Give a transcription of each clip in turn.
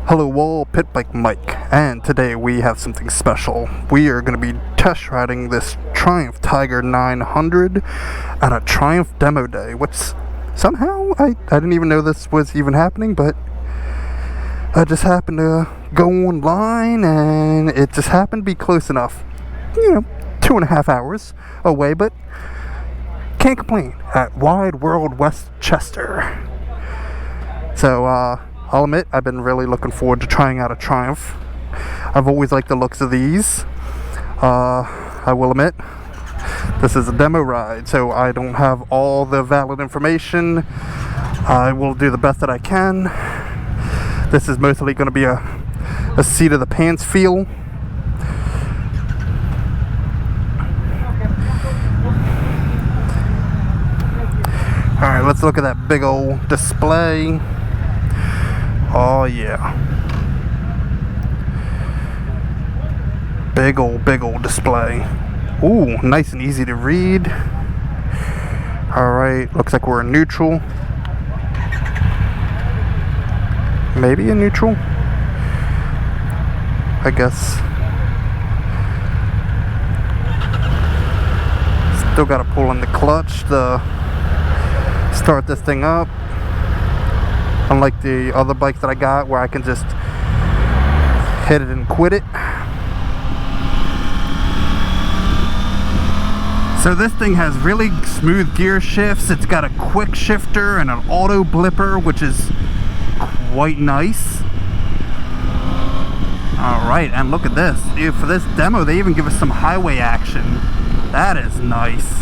Hello all, Pit Bike Mike, and today we have something special. We are going to be test riding this Triumph Tiger 900 at a Triumph demo day, which somehow I didn't even know this was even happening, but I just happened to go online and it just happened to be close enough. 2.5 hours away, but can't complain, at Wide World Westchester. So, I'll admit, I've been really looking forward to trying out a Triumph. I've always liked the looks of these. I will admit, this is a demo ride, so I don't have all the valid information. I will do the best that I can. This is mostly going to be a seat of the pants feel. Alright, let's look at that big old display. Oh yeah. Big old display. Ooh, nice and easy to read. Alright, looks like we're in neutral. Maybe in neutral? I guess. Still gotta pull in the clutch to start this thing up. Unlike the other bikes that I got where I can just hit it and quit it. So this thing has really smooth gear shifts. It's got a quick shifter and an auto blipper, which is quite nice. Alright, and look at this. For this demo, they even give us some highway action. That is nice.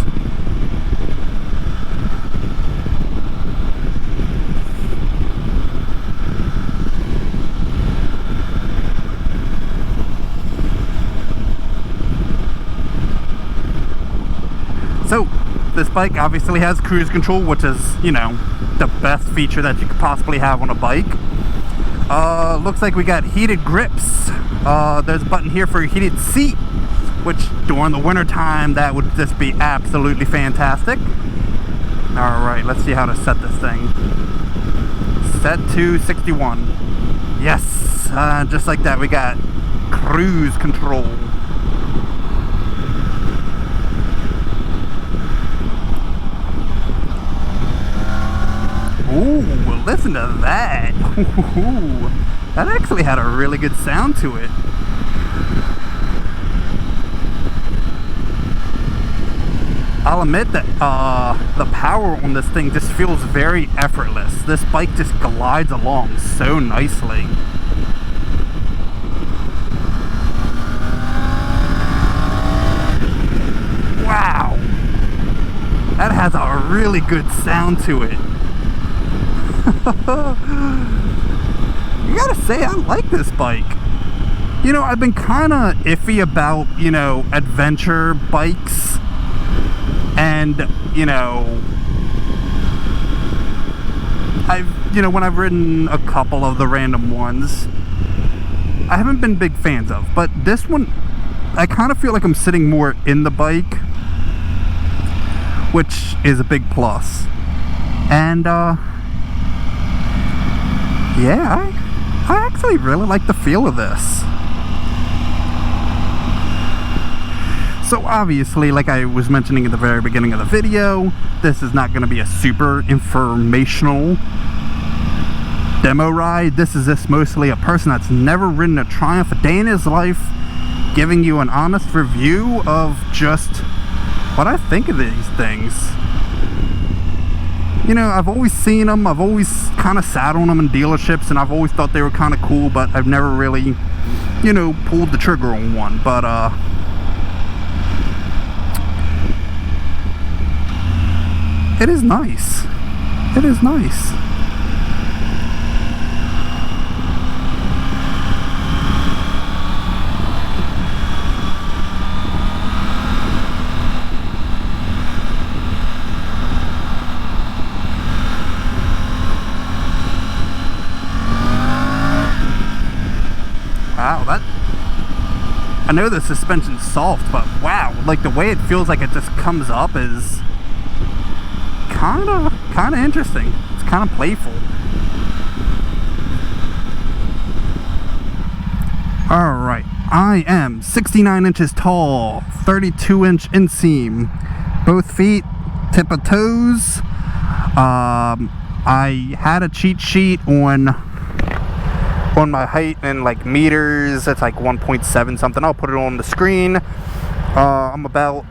So, this bike obviously has cruise control, which is, the best feature that you could possibly have on a bike. Looks like we got heated grips. There's a button here for a heated seat, which during the winter time, that would just be absolutely fantastic. Alright, let's see how to set this thing. Set to 61. Yes, just like that, we got cruise control. Ooh, listen to that. Ooh, that actually had a really good sound to it. I'll admit that the power on this thing just feels very effortless. This bike just glides along so nicely. Wow. That has a really good sound to it. You gotta say, I like this bike. I've been kind of iffy about, adventure bikes. And, when I've ridden a couple of the random ones, I haven't been big fans of. But this one, I kind of feel like I'm sitting more in the bike, which is a big plus. And, yeah, I actually really like the feel of this. So obviously, like I was mentioning at the very beginning of the video, this is not going to be a super informational demo ride. This is just mostly a person that's never ridden a Triumph a day in his life, giving you an honest review of just what I think of these things. I've always seen them, I've always kind of sat on them in dealerships, and I've always thought they were kind of cool, but I've never really, pulled the trigger on one. But, it is nice. It is nice. Wow, I know the suspension's soft, but wow, like the way it feels like it just comes up is kind of interesting. It's kind of playful. Alright, I am 69 inches tall, 32-inch inseam, both feet, tip of toes. I had a cheat sheet on my height in like meters. It's like 1.7 something. I'll put it on the screen. I'm about,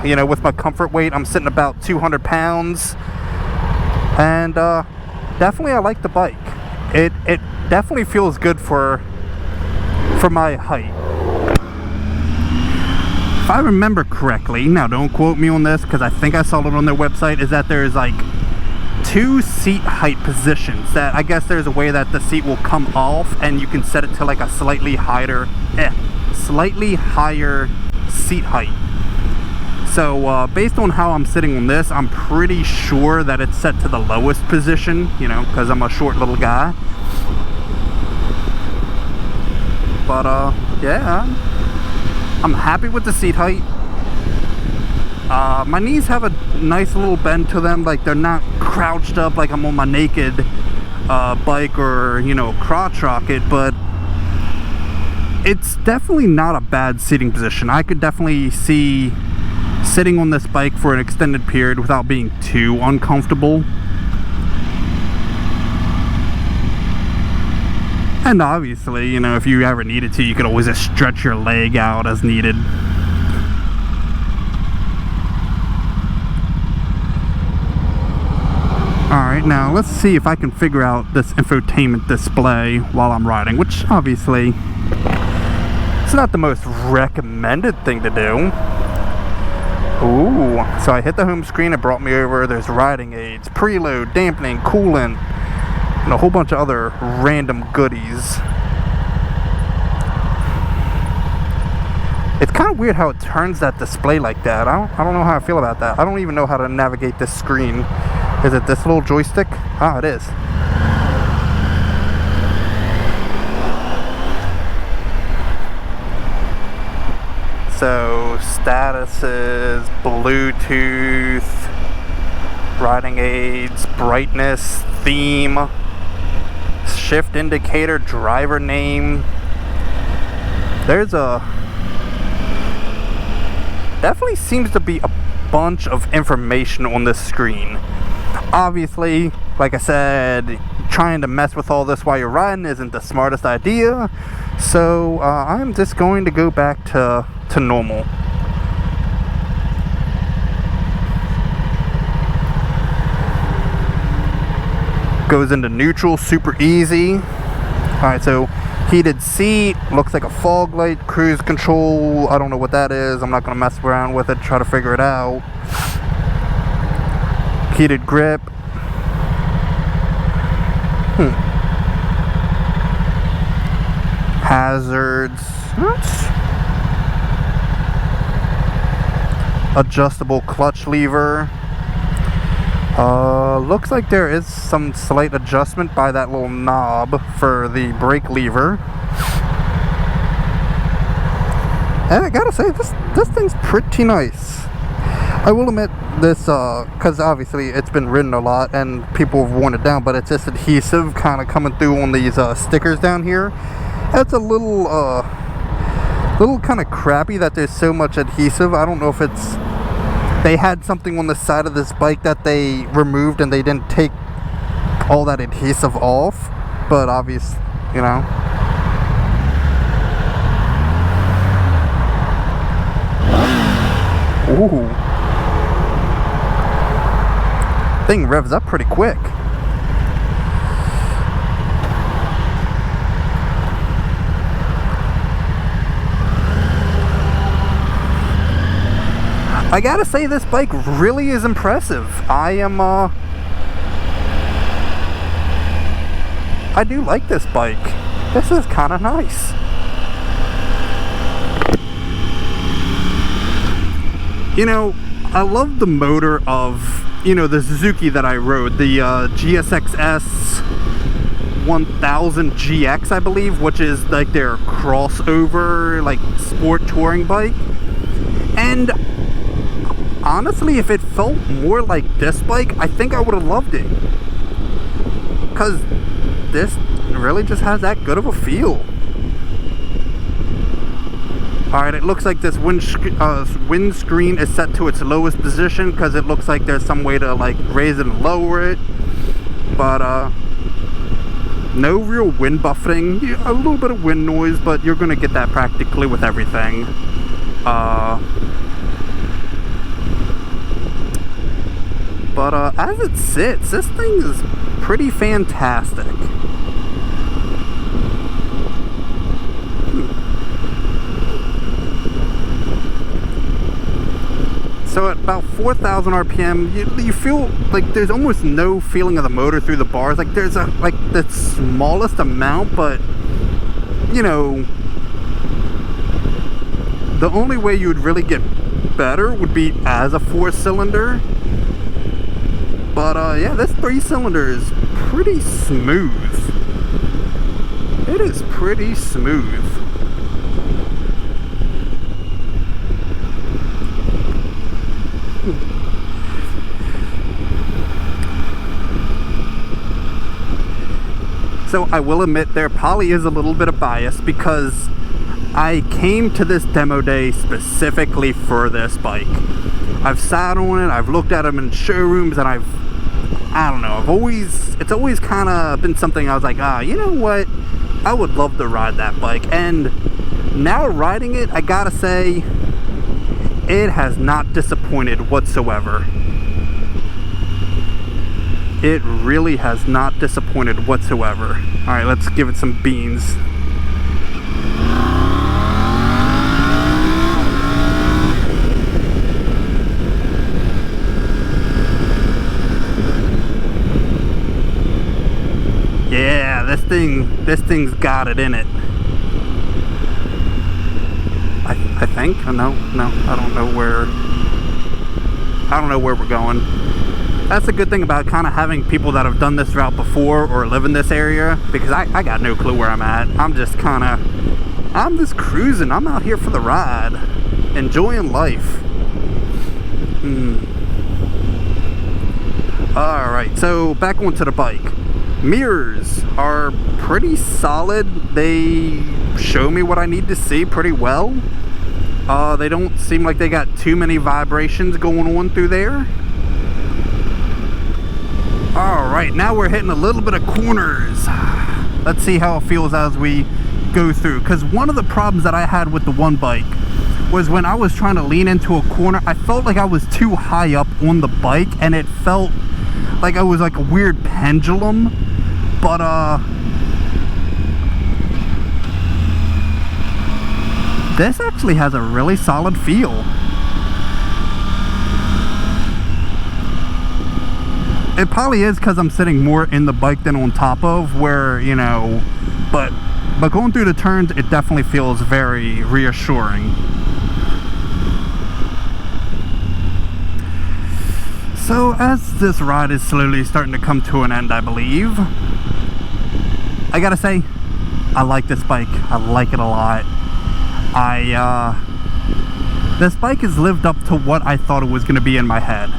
with my comfort weight, I'm sitting about 200 pounds. And definitely I like the bike. It definitely feels good for my height. If I remember correctly, now don't quote me on this because I think I saw it on their website, is that there's like 2 seat height positions. That I guess there's a way that the seat will come off and you can set it to like a slightly higher seat height. So based on how I'm sitting on this, I'm pretty sure that it's set to the lowest position, because I'm a short little guy. But yeah, I'm happy with the seat height. My knees have a nice little bend to them, like they're not crouched up like I'm on my naked bike or crotch rocket, but it's definitely not a bad seating position. I could definitely see sitting on this bike for an extended period without being too uncomfortable. And obviously, if you ever needed to, you could always just stretch your leg out as needed. Alright, now let's see if I can figure out this infotainment display while I'm riding, which obviously it's not the most recommended thing to do. Ooh, so I hit the home screen, it brought me over. There's riding aids, preload, dampening, coolant, and a whole bunch of other random goodies. It's kind of weird how it turns that display like that. I don't know how I feel about that. I don't even know how to navigate this screen. Is it this little joystick? Ah, it is. So, statuses, Bluetooth, riding aids, brightness, theme, shift indicator, driver name. There's definitely seems to be a bunch of information on this screen. Obviously, like I said, trying to mess with all this while you're riding isn't the smartest idea. So I'm just going to go back to normal. Goes into neutral, super easy. Alright, so heated seat, looks like a fog light, cruise control, I don't know what that is. I'm not going to mess around with it, try to figure it out. Heated grip. Hazards. Adjustable clutch lever. Looks like there is some slight adjustment by that little knob for the brake lever. And I gotta say, this thing's pretty nice. I will admit this, because obviously it's been ridden a lot and people have worn it down, but it's just adhesive kind of coming through on these stickers down here. That's a little kind of crappy that there's so much adhesive. I don't know if it's they had something on the side of this bike that they removed and they didn't take all that adhesive off, but obviously, Ooh. Thing revs up pretty quick. I gotta say, this bike really is impressive. I do like this bike. This is kind of nice. I love the motor of, the Suzuki that I rode, the GSX-S 1000 GX, I believe, which is like their crossover, like sport touring bike. And honestly, if it felt more like this bike, I think I would have loved it. Because this really just has that good of a feel. Alright, it looks like this windscreen is set to its lowest position because it looks like there's some way to like raise it and lower it. But no real wind buffeting. A little bit of wind noise, but you're gonna get that practically with everything. But as it sits, this thing is pretty fantastic. So at about 4,000 RPM, you feel like there's almost no feeling of the motor through the bars. Like there's like the smallest amount, but you know, the only way you would really get better would be as a 4-cylinder. But yeah, this 3-cylinder is pretty smooth. It is pretty smooth. So I will admit there probably is a little bit of bias because I came to this demo day specifically for this bike. I've sat on it, I've looked at them in showrooms, and I don't know, it's always kind of been something I was like, you know what, I would love to ride that bike. And now riding it, I gotta say, it has not disappointed whatsoever. It really has not disappointed whatsoever. Alright, let's give it some beans. Yeah, this thing's got it in it. I think. No, I don't know where we're going. That's a good thing about kind of having people that have done this route before or live in this area, because I got no clue where I'm at. I'm just cruising. I'm out here for the ride, enjoying life. Alright, so back onto the bike. Mirrors are pretty solid. They show me what I need to see pretty well. They don't seem like they got too many vibrations going on through there. Alright, now we're hitting a little bit of corners. Let's see how it feels as we go through. Because one of the problems that I had with the one bike was when I was trying to lean into a corner, I felt like I was too high up on the bike, and it felt like I was like a weird pendulum. But this actually has a really solid feel. It probably is because I'm sitting more in the bike than on top of, where, you know, but going through the turns, it definitely feels very reassuring. So as this ride is slowly starting to come to an end, I believe, I gotta say, I like this bike. I like it a lot. This bike has lived up to what I thought it was going to be in my head.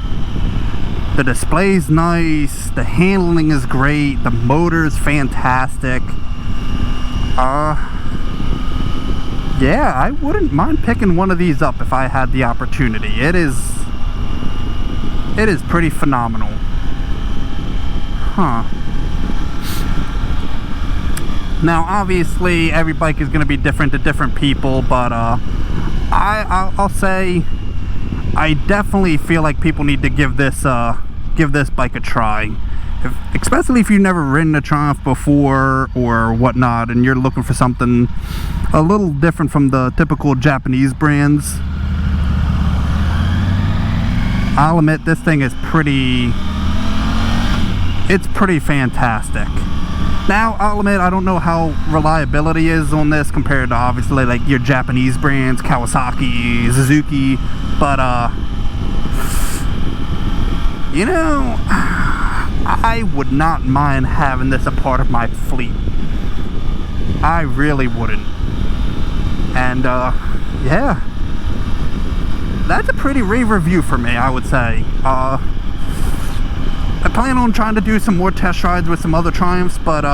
The display's nice, the handling is great, the motor's fantastic. Yeah, I wouldn't mind picking one of these up if I had the opportunity. It is pretty phenomenal. Now obviously every bike is going to be different to different people, but I'll say I definitely feel like people need to give this bike a try, especially if you've never ridden a Triumph before or whatnot, and you're looking for something a little different from the typical Japanese brands. I'll admit this thing is pretty fantastic. Now, I'll admit, I don't know how reliability is on this compared to obviously like your Japanese brands, Kawasaki, Suzuki, but you know, I would not mind having this a part of my fleet. I really wouldn't. And yeah, that's a pretty rave review for me, I would say. I plan on trying to do some more test rides with some other Triumphs, but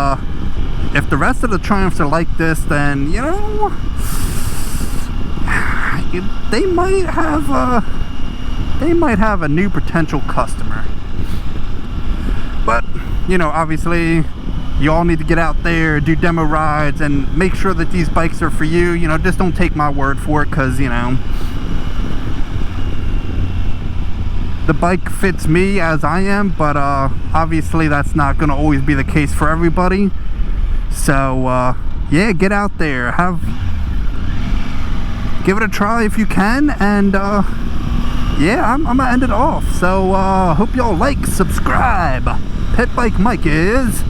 if the rest of the Triumphs are like this, then, you know, they might have a new potential customer. But you know, obviously you all need to get out there, do demo rides, and make sure that these bikes are for you. You know, just don't take my word for it, because you know, the bike fits me as I am, but obviously that's not going to always be the case for everybody. So yeah, get out there, give it a try if you can, and yeah, I'm gonna end it off. So hope y'all like, subscribe. Pet Bike Mike is